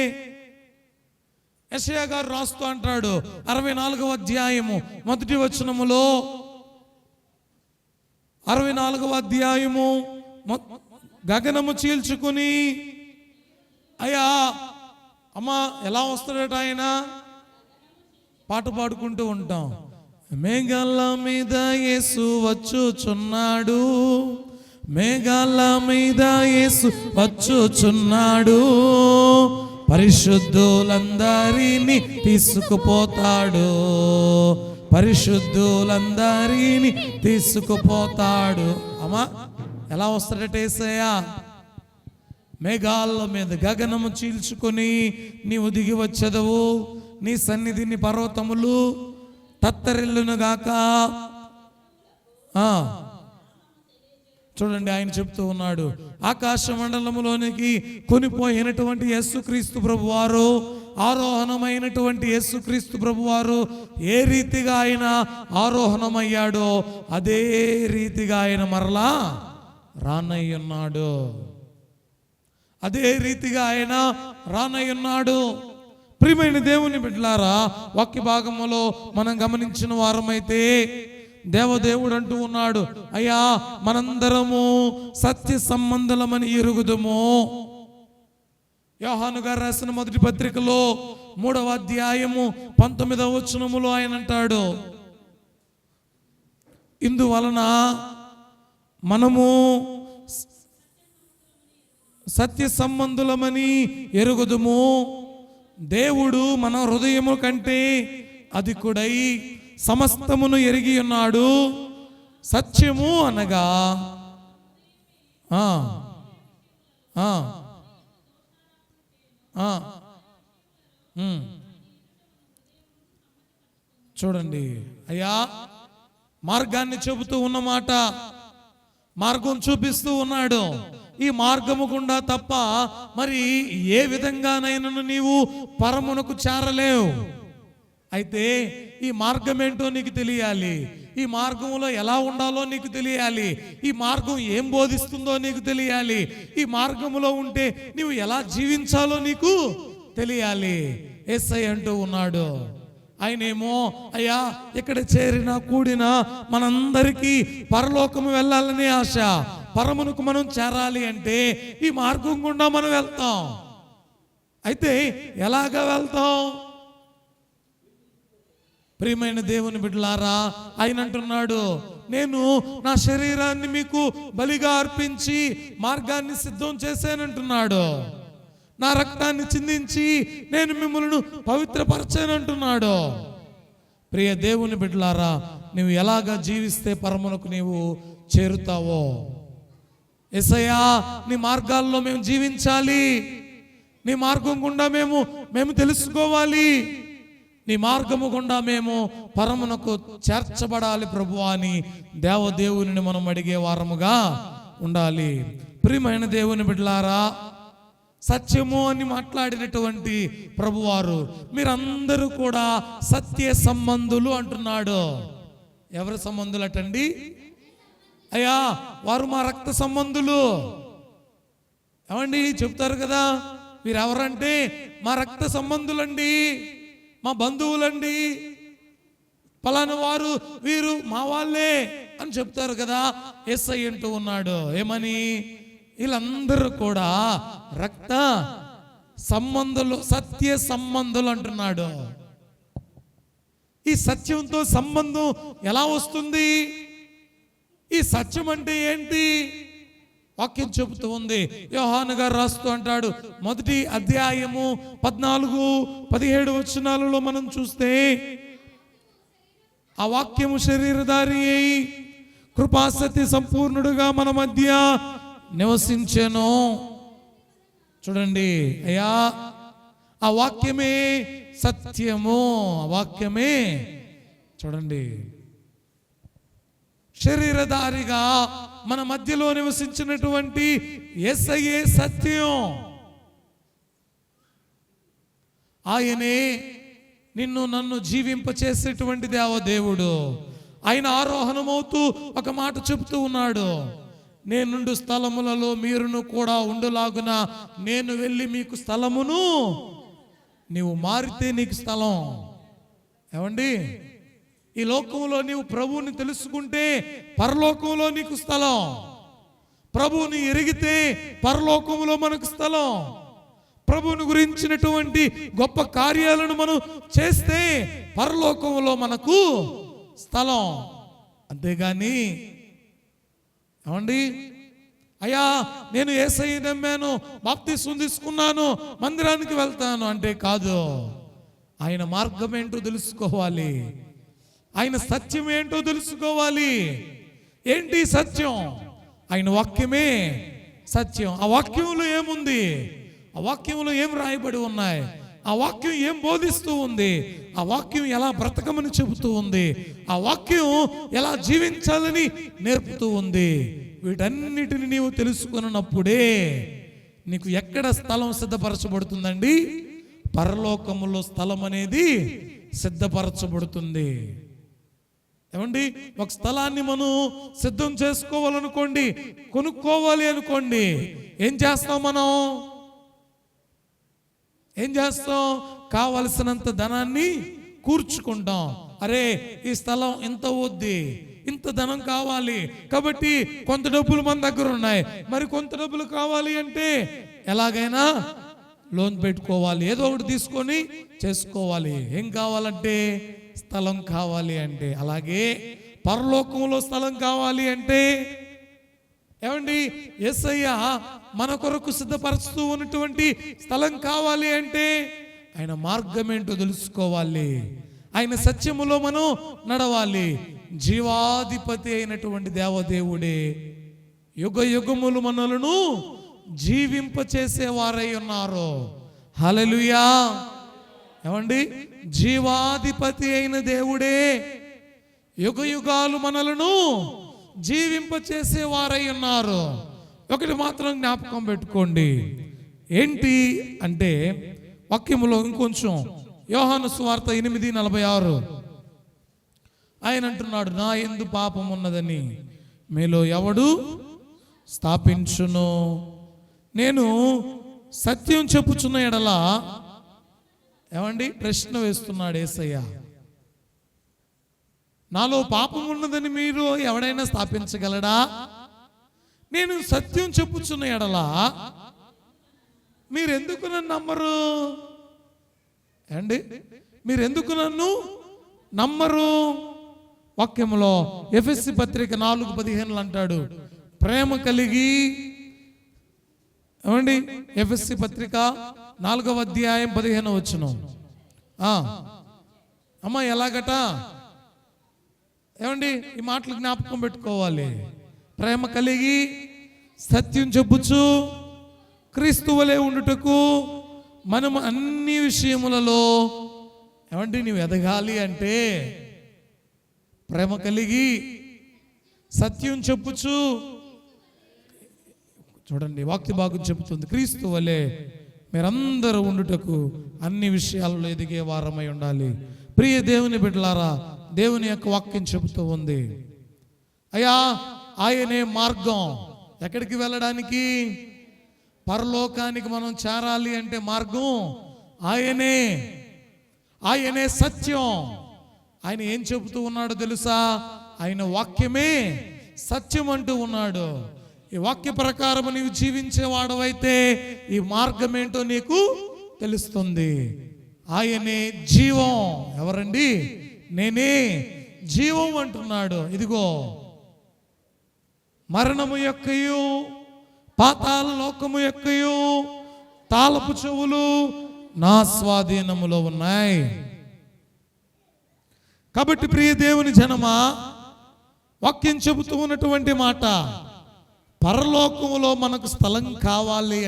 యెషయా గారు రాస్తూ అంటాడు 64వ అధ్యాయము 1వ వచనములో, 64వ అధ్యాయము, గగనము చీల్చుకుని, అయ్యా అమ్మా ఎలా వస్తాడట ఆయన? పాట పాడుకుంటూ ఉంటాం, మేఘాల మీద యేసు వచ్చుచున్నాడు, మేఘాల మీద యేసు వచ్చుచున్నాడు, పరిశుద్ధులందరినీ తీసుకుపోతాడు, పరిశుద్ధులందరినీ తీసుకుపోతాడు. అమ్మా ఎలా వస్తాడట యేసయ్య? మేఘాల మీద గగనము చీల్చుకొని నీవు దిగి వచ్చేదవు, నీ సన్నిధిని పర్వతములు తత్తరిల్లును గాక. చూడండి, ఆయన చెప్తూ ఉన్నాడు, ఆకాశ మండలములోనికి కొనిపోయినటువంటి యేసుక్రీస్తు ప్రభువారు, ఆరోహణమైనటువంటి యేసుక్రీస్తు ప్రభువారు ఏ రీతిగా ఆయన ఆరోహణమయ్యాడో అదే రీతిగా ఆయన మరలా రానయ్యున్నాడు, అదే రీతిగా ఆయన రానయ్యున్నాడు. ప్రియమైన దేవుని బిడ్డలారా, వాక్య భాగములో మనం గమనించిన వారమైతే దేవదేవుడు అంటూ ఉన్నాడు, అయ్యా మనందరము సత్య సంబంధులమని ఎరుగుదుము. యోహాను గారు రాసిన మొదటి పత్రికలో 3వ అధ్యాయము 19వ వచనములో ఆయన అంటాడు, ఇందువలన మనము సత్య సంబంధులమని ఎరుగుదుము. దేవుడు మన హృదయము కంటే అధికుడై సమస్తమును ఎరిగి ఉన్నాడు. సత్యము అనగా చూడండి అయ్యా, మార్గాన్ని చెబుతూ ఉన్నమాట, మార్గం చూపిస్తూ ఉన్నాడు. ఈ మార్గము గుండా తప్ప మరి ఏ విధంగానైనా నీవు పరమునకు చేరలేవు. అయితే ఈ మార్గం ఏంటో నీకు తెలియాలి, ఈ మార్గంలో ఎలా ఉండాలో నీకు తెలియాలి, ఈ మార్గం ఏం బోధిస్తుందో నీకు తెలియాలి, ఈ మార్గంలో ఉంటే నీవు ఎలా జీవించాలో నీకు తెలియాలి. యేసయ్య అంటూ ఉన్నాడు, ఆయనేమో అయ్యా ఇక్కడ చేరినా కూడినా మనందరికీ పరలోకము వెళ్ళాలనే ఆశ, పరమునకు మనం చేరాలి అంటే ఈ మార్గం గుండా మనం వెళ్తాం. అయితే ఎలాగా వెళ్తాం? ప్రియమైన దేవుని బిడ్డలారా, ఆయన అంటున్నాడు, నేను నా శరీరాన్ని మీకు బలిగా అర్పించి మార్గాన్ని సిద్ధం చేశానంటున్నాడు. నా రక్తాన్ని చిందించి నేను మిమ్మల్ని పవిత్రపరచానంటున్నాడు. ప్రియ దేవుని బిడ్డలారా, నువ్వు ఎలాగా జీవిస్తే పరమునకు నీవు చేరుతావో. యేసయ్యా, నీ మార్గాల్లో మేము జీవించాలి, నీ మార్గం గుండా మేము తెలుసుకోవాలి, నీ మార్గము గుండా మేము పరమునకు చేర్చబడాలి ప్రభువా అని దేవదేవుని మనం అడిగే వారముగా ఉండాలి. ప్రియమైన దేవుని బిడ్డలారా, సత్యము అని మాట్లాడినటువంటి ప్రభువారు మీరందరూ కూడా సత్య సంబంధులు అంటున్నాడు. ఎవరి సంబంధులు అటండి? అయ్యా, వారు మా రక్త సంబంధులు. ఏమండి చెప్తారు కదా, వీరెవరంటే మా రక్త సంబంధులండి, మా బంధువులండి, పలానా వారు వీరు మా వాళ్ళే అని చెప్తారు కదా. యేసయ్య అంటూ ఉన్నాడు ఏమని? వీళ్ళందరూ కూడా రక్త సంబంధులు, సత్య సంబంధులు అంటున్నాడు. ఈ సత్యంతో సంబంధం ఎలా వస్తుంది? ఈ సత్యం అంటే ఏంటి? వాక్యం చెబుతూ ఉంది. యోహాను గారు రాస్తూ అంటాడు, 1వ అధ్యాయము 14-17 వచనాలలో మనం చూస్తే, ఆ వాక్యము శరీరధారి అయి కృపాసత్య సంపూర్ణుడుగా మన మధ్య నివసించెను. చూడండి అయ్యా, ఆ వాక్యమే సత్యము, ఆ వాక్యమే చూడండి శరీరధారిగా మన మధ్యలో నివసించినటువంటి యేసయ్యే సత్యం. ఆయనే నిన్ను నన్ను జీవింపచేసేటువంటి దేవదేవుడు. ఆయన ఆరోహణమవుతూ ఒక మాట చెబుతూ ఉన్నాడు, నేనుండు స్థలములలో మీరును కూడా ఉండులాగున నేను వెళ్ళి మీకు స్థలమును, నీవు మారితే నీకు స్థలం. ఏమండి, ఈ లోకంలో నీవు ప్రభువుని తెలుసుకుంటే పరలోకంలో నీకు స్థలం, ప్రభువుని ఎరిగితే పరలోకంలో మనకు స్థలం, ప్రభువుని గురించినటువంటి గొప్ప కార్యాలను మనం చేస్తే పరలోకంలో మనకు స్థలం. అంతేగాని ఏమండి, అయ్యా నేను యేసయ్య నమ్మాను, బాప్తిస్మం తీసుకున్నాను, మందిరానికి వెళ్తాను అంటే కాదు. ఆయన మార్గం ఏంటో తెలుసుకోవాలి, ఆయన సత్యం ఏంటో తెలుసుకోవాలి. ఏంటి సత్యం? ఆయన వాక్యమే సత్యం. ఆ వాక్యంలో ఏముంది? ఆ వాక్యంలో ఏం రాయబడి ఉన్నాయి? ఆ వాక్యం ఏం బోధిస్తూ ఉంది? ఆ వాక్యం ఎలా బ్రతకమని చెబుతూ ఉంది? ఆ వాక్యం ఎలా జీవించాలని నేర్పుతూ ఉంది? వీటన్నిటిని నీవు తెలుసుకున్నప్పుడే నీకు ఎక్కడ స్థలం సిద్ధపరచబడుతుందండి? పరలోకములో స్థలం అనేది సిద్ధపరచబడుతుంది. ఏమండి, ఒక స్థలాన్ని మనం సిద్ధం చేసుకోవాలనుకోండి, కొనుక్కోవాలి అనుకోండి, ఏం చేస్తాం? మనం ఏం చేస్తాం? కావలసినంత ధనాన్ని కూర్చుకుంటాం. అరే ఈ స్థలం ఇంత వద్ది, ఇంత ధనం కావాలి కాబట్టి కొంత డబ్బులు మన దగ్గర ఉన్నాయి, మరి కొంత డబ్బులు కావాలి అంటే ఎలాగైనా లోన్ పెట్టుకోవాలి, ఏదో ఒకటి తీసుకొని చేసుకోవాలి. ఏం కావాలంటే స్థలం కావాలి అంటే. అలాగే పరలోకంలో స్థలం కావాలి అంటే ఏమండి, యేసయ్య మన కొరకు సిద్ధపరుస్తూ ఉన్నటువంటి స్థలం కావాలి అంటే ఆయన మార్గం ఏంటో తెలుసుకోవాలి, ఆయన సత్యములో మనం నడవాలి. జీవాధిపతి అయినటువంటి దేవదేవుడే యుగ యుగములు మనలను జీవింపచేసేవారై ఉన్నారు. హల్లెలూయా. ఏమండి, జీవాధిపతి అయిన దేవుడే యుగ యుగాలు మనలను జీవింపచేసేవారై ఉన్నారు. ఒకటి మాత్రం జ్ఞాపకం పెట్టుకోండి, ఏంటి అంటే వాక్యములో ఇంకొంచెం యోహాను సువార్త 8:46 ఆయన అంటున్నాడు, నా యందు పాపం ఉన్నదని మీలో ఎవడు స్థాపించును? నేను సత్యం చెప్పుచున్న ఎడల, ఏమండి ప్రశ్న వేస్తున్నాడు యేసయ్య, నాలో పాపం ఉన్నదని మీరు ఎవడైనా స్థాపించగలడా? నేను సత్యం చెప్పుచున్న ఎడల మీరెందుకు నన్ను నమ్మరు? అండి, మీరెందుకు నన్ను నమ్మరు? వాక్యములో ఎఫెసీ పత్రిక 4:15 అంటాడు, ప్రేమ కలిగి, ఏమండి ఎఫెసీ పత్రిక 4వ అధ్యాయం 15వ వచనం. అమ్మ ఎలాగట, ఏమండి ఈ మాటలు జ్ఞాపకం పెట్టుకోవాలి. ప్రేమ కలిగి సత్యం చెప్పుచు క్రీస్తు వలె ఉండుటకు మనం అన్ని విషయములలో, ఏమండి నీవు ఎదగాలి అంటే ప్రేమ కలిగి సత్యం చెప్పుచు, చూడండి వాక్య భాగం చెబుతుంది, క్రీస్తు వలె మీరందరూ ఉండుటకు అన్ని విషయాలలో ఎదిగే వారమై ఉండాలి. ప్రియ దేవుని బిడ్డలారా, దేవుని యొక్క వాక్యం చెబుతూ ఉంది, అయ్యా ఆయనే మార్గం. ఎక్కడికి వెళ్ళడానికి? పరలోకానికి మనం చేరాలి అంటే మార్గం ఆయనే. ఆయనే సత్యం. ఆయన ఏం చెబుతూ ఉన్నాడో తెలుసా? ఆయన వాక్యమే సత్యం అంటూ ఉన్నాడు. ఈ వాక్య ప్రకారం నీవు జీవించేవాడవైతే ఈ మార్గం ఏంటో నీకు తెలుస్తుంది. ఆయనే జీవం. ఎవరండి? నేనే జీవం అంటున్నాడు. ఇదిగో మరణము యొక్కయు పాతాళ లోకము యొక్కయు తాళపు చెవులు నా స్వాధీనములో ఉన్నాయి. కాబట్టి ప్రియ దేవుని జనమా, వాక్యం చెబుతూ ఉన్నటువంటి మాట, పరలోకములో మనకు స్థలం కావాలి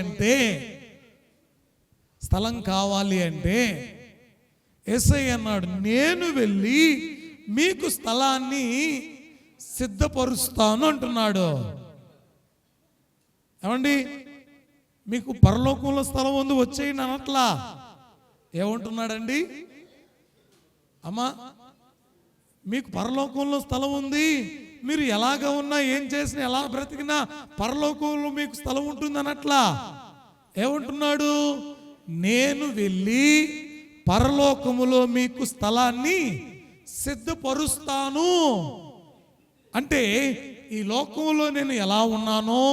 అంటే యేసయ్య అన్నాడు, నేను వెళ్ళి మీకు స్థలాన్ని సిద్ధపరుస్తాను అంటున్నాడు. ఏమండి, మీకు పరలోకంలో స్థలం ఉంది, వచ్చేయండి అనట్లా. ఏమంటున్నాడండి? అమ్మా, మీకు పరలోకంలో స్థలం ఉంది, మీరు ఎలాగ ఉన్నా ఏం చేసినా ఎలా బ్రతికినా పరలోకంలో మీకు స్థలం ఉంటుంది అనట్లా. ఏమంటున్నాడు? నేను వెళ్ళి పరలోకములో మీకు స్థలాన్ని సిద్ధపరుస్తాను. అంటే ఈ లోకంలో నేను ఎలా ఉన్నానో,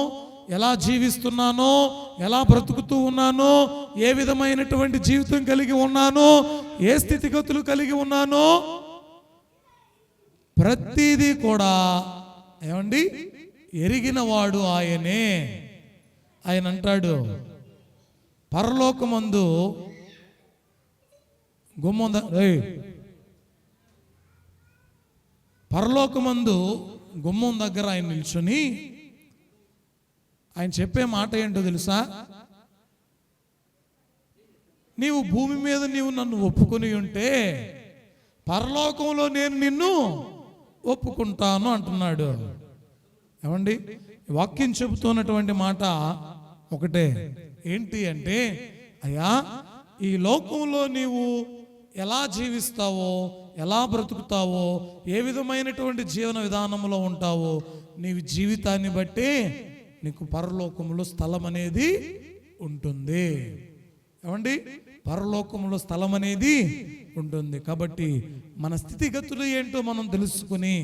ఎలా జీవిస్తున్నానో, ఎలా బ్రతుకుతూ ఉన్నానో, ఏ విధమైనటువంటి జీవితం కలిగి ఉన్నానో, ఏ స్థితిగతులు కలిగి ఉన్నానో ప్రతిదీ కూడా, ఏమండి ఎరిగిన వాడు ఆయనే. ఆయన అంటాడు, పరలోకమందు పరలోకమందు గుమ్మం దగ్గర ఆయన నిల్చుని ఆయన చెప్పే మాట ఏంటో తెలుసా? నీవు భూమి మీద నీవు నన్ను ఒప్పుకొని ఉంటే పరలోకంలో నేను నిన్ను ఒప్పుకుంటాను అంటున్నాడు. ఏమండి, వాక్యం చెబుతున్నటువంటి మాట ఒకటే, ఏంటి అంటే, అయ్యా ఈ లోకంలో నీవు ఎలా జీవిస్తావో, ఎలా బ్రతుకుతావో, ఏ విధమైనటువంటి జీవన విధానంలో ఉంటావో, నీవు జీవితాన్ని బట్టి నీకు పరలోకంలో స్థలం అనేది ఉంటుంది. ఏమండి, పరలోకంలో స్థలం అనేది ఉంటుంది. కాబట్టి మన స్థితిగతులు ఏంటో మనం తెలుసుకుని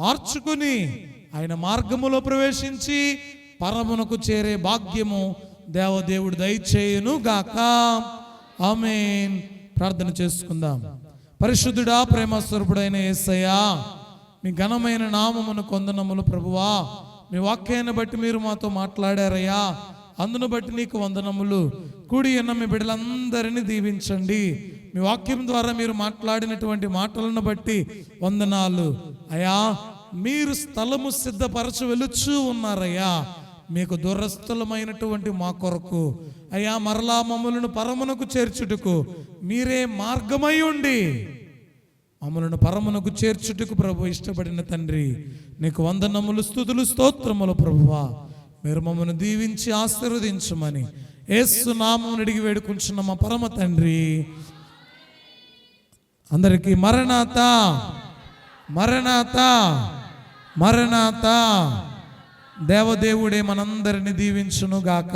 మార్చుకుని ఆయన మార్గములో ప్రవేశించి పరమునకు చేరే భాగ్యము దేవదేవుడు దయచేయును గాక. ఆమేన్. ప్రార్థన చేసుకుందాం. పరిశుద్ధుడా, ప్రేమ స్వరూపుడైన యేసయ్యా, మీ ఘనమైన నామమును కొందనములు ప్రభువా. మీ వాక్యాన్ని బట్టి మీరు మాతో మాట్లాడారయ్యా, అందును బట్టి నీకు వందనములు. కూడి ఉన్న మీ బిడ్డలందరినీ దీవించండి. మీ వాక్యం ద్వారా మీరు మాట్లాడినటువంటి మాటలను బట్టి వందనాలు అయ్యా. మీరు స్థలము సిద్ధపరచు వెలుచూ ఉన్నారయ్యా. మీకు దూరస్థలమైనటువంటి మా కొరకు అయ్యా, మరలా మమ్మలను పరమునకు చేర్చుటకు మీరే మార్గమై ఉండి మమ్మలను పరమునకు చేర్చుటకు ప్రభు ఇష్టపడిన తండ్రి, నీకు వందనములు, స్తుతులు, స్తోత్రములు ప్రభువా. మీరు మమ్మల్ని దీవించి ఆశీర్వదించమని యేసు నామమున అడిగి వేడుకుంటున్న మా పరమ తండ్రి. అందరికీ మరణాత మరణాత మరణాత. దేవదేవుడే మనందరిని దీవించును గాక.